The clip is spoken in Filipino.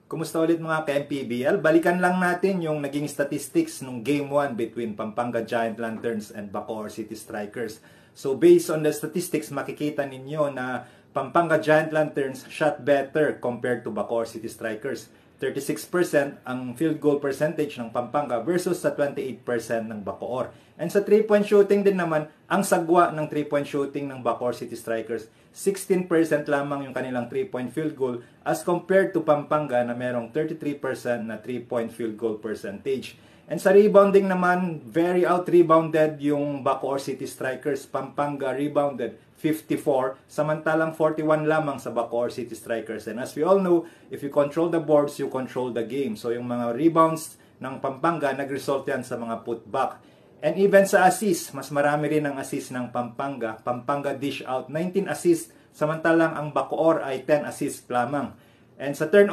Kumusta ulit mga ka-MPBL? Balikan lang natin yung naging statistics nung Game 1 between Pampanga Giant Lanterns and Bacoor City Strikers. So based on the statistics, makikita ninyo na Pampanga Giant Lanterns shot better compared to Bacoor City Strikers. 36% ang field goal percentage ng Pampanga versus sa 28% ng Bacoor. And sa 3-point shooting din naman, ang sagwa ng 3-point shooting ng Bacoor City Strikers, 16% lamang yung kanilang 3-point field goal as compared to Pampanga na merong 33% na 3-point field goal percentage. And sa rebounding naman, very out-rebounded yung Bacoor City Strikers. Pampanga rebounded 54, samantalang 41 lamang sa Bacoor City Strikers. And as we all know, if you control the boards, you control the game. So yung mga rebounds ng Pampanga, nag-result yan sa mga putback. And even sa assist, mas marami rin ang assist ng Pampanga. Pampanga dish out 19 assists, samantalang ang Bacoor ay 10 assists lamang. And sa turnover,